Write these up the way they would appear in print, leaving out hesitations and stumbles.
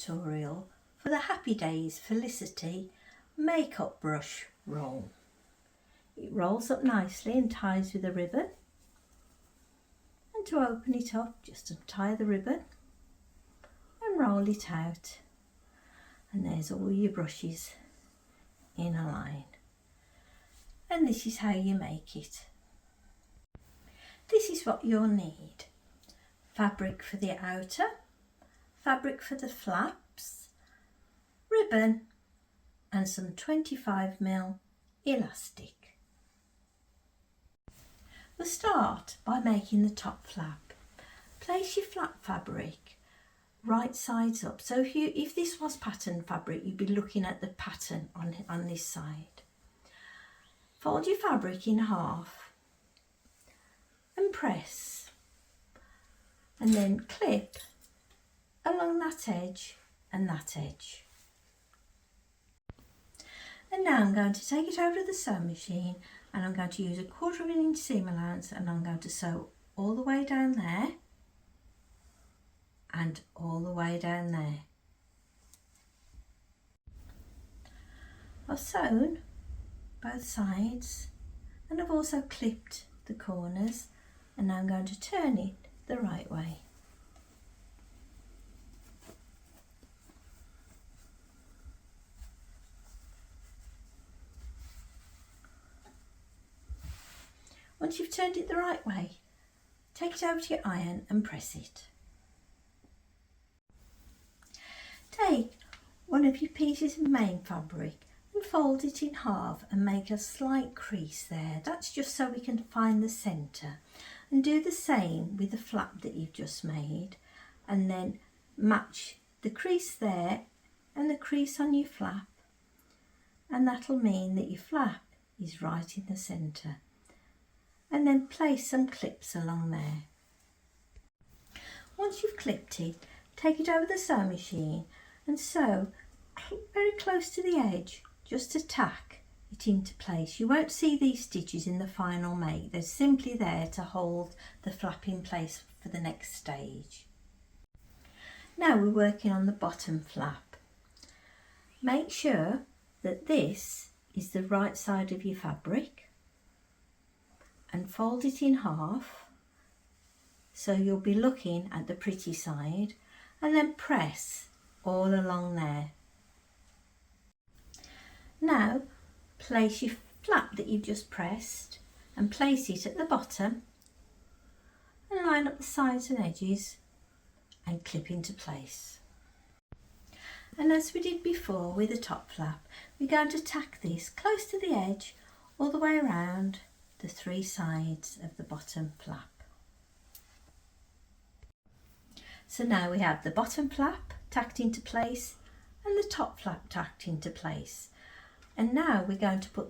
tutorial for the Happy Days Felicity makeup brush roll. It rolls up nicely and ties with a ribbon. And to open it up, just untie the ribbon and roll it out. And there's all your brushes in a line. And this is how you make it. This is what you'll need. Fabric for the outer, fabric for the flaps, ribbon and some 25mm elastic. We'll start by making the top flap. Place your flap fabric right sides up. So if this was pattern fabric, you'd be looking at the pattern on this side. Fold your fabric in half and press, and then clip along that edge and that edge. And now I'm going to take it over to the sewing machine, and I'm going to use a 1/4 inch seam allowance, and I'm going to sew all the way down there and all the way down there. I've sewn both sides and I've also clipped the corners, and now I'm going to turn it the right way. Once you've turned it the right way, take it over to your iron and press it. Take one of your pieces of main fabric and fold it in half and make a slight crease there. That's just so we can find the centre. And do the same with the flap that you've just made, and then match the crease there and the crease on your flap, and that'll mean that your flap is right in the centre. And then place some clips along there. Once you've clipped it, take it over the sewing machine and sew very close to the edge, just to tack it into place. You won't see these stitches in the final make. They're simply there to hold the flap in place for the next stage. Now we're working on the bottom flap. Make sure that this is the right side of your fabric and fold it in half, so you'll be looking at the pretty side, and then press all along there. Now place your flap that you've just pressed and place it at the bottom, and line up the sides and edges and clip into place. And as we did before with the top flap, we're going to tack this close to the edge all the way around the 3 sides of the bottom flap. So now we have the bottom flap tacked into place and the top flap tacked into place. And now we're going to put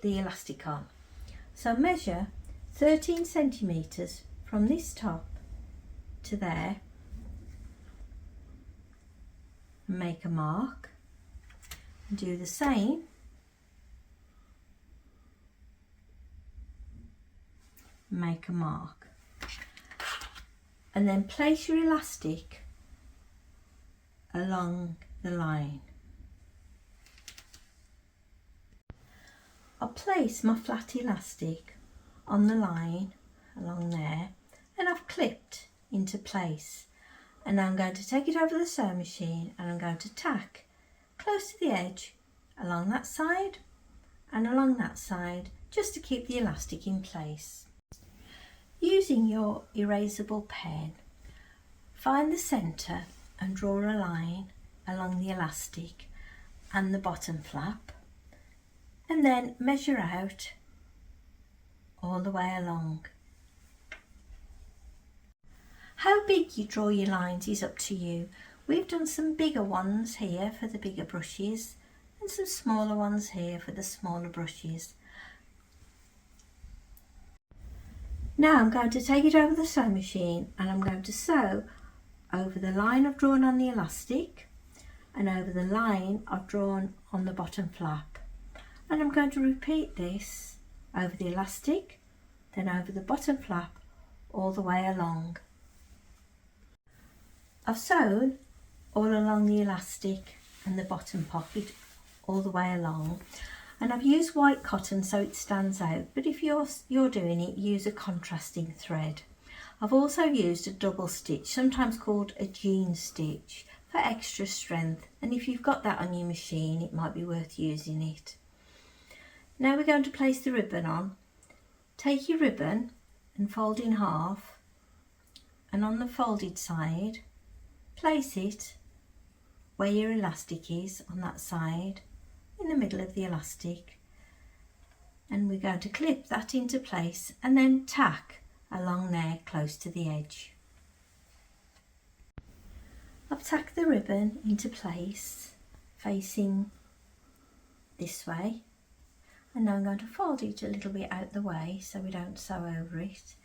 the elastic on. So measure 13 centimetres from this top to there, and make a mark, and do the same make a mark, and then place your elastic along the line. I'll place my flat elastic on the line along there, and I've clipped into place, and now I'm going to take it over the sewing machine and I'm going to tack close to the edge along that side and along that side, just to keep the elastic in place. Using your erasable pen, find the centre and draw a line along the elastic and the bottom flap, and then measure out all the way along. How big you draw your lines is up to you. We've done some bigger ones here for the bigger brushes and some smaller ones here for the smaller brushes. Now I'm going to take it over the sewing machine and I'm going to sew over the line I've drawn on the elastic and over the line I've drawn on the bottom flap. And I'm going to repeat this over the elastic, then over the bottom flap all the way along. I've sewn all along the elastic and the bottom pocket all the way along. And I've used white cotton so it stands out, but if you're doing it, use a contrasting thread. I've also used a double stitch, sometimes called a jean stitch, for extra strength, and if you've got that on your machine it might be worth using it. Now we're going to place the ribbon on. Take your ribbon and fold in half, and on the folded side place it where your elastic is, on that side in the middle of the elastic, and we're going to clip that into place and then tack along there close to the edge. I've tacked the ribbon into place facing this way, and now I'm going to fold it a little bit out the way so we don't sew over it.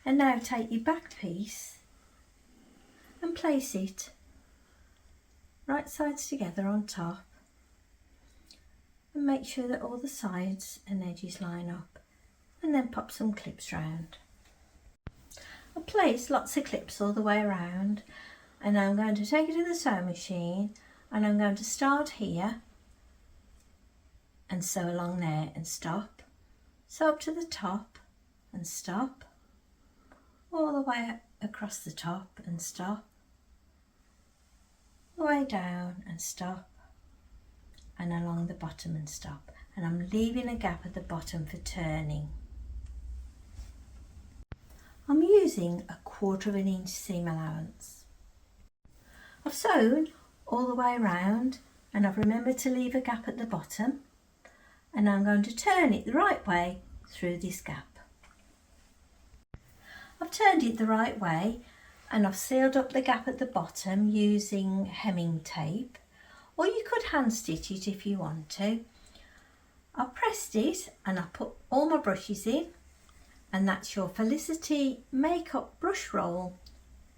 And now take your back piece and place it right sides together on top, and make sure that all the sides and edges line up, and then pop some clips round. I've placed lots of clips all the way around, and now I'm going to take it to the sewing machine, and I'm going to start here and sew along there and stop, sew up to the top and stop, all the way across the top and stop, all the way down and stop, and along the bottom and stop, and I'm leaving a gap at the bottom for turning. I'm using a 1/4 inch seam allowance. I've sewn all the way around, and I've remembered to leave a gap at the bottom, and I'm going to turn it the right way through this gap. I've turned it the right way, and I've sealed up the gap at the bottom using hemming tape, or you could hand stitch it if you want to. I've pressed it and I've put all my brushes in, and that's your Felicity makeup brush roll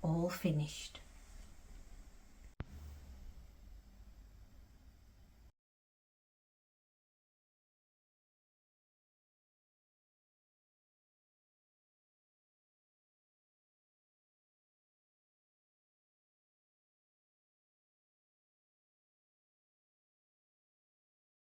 all finished.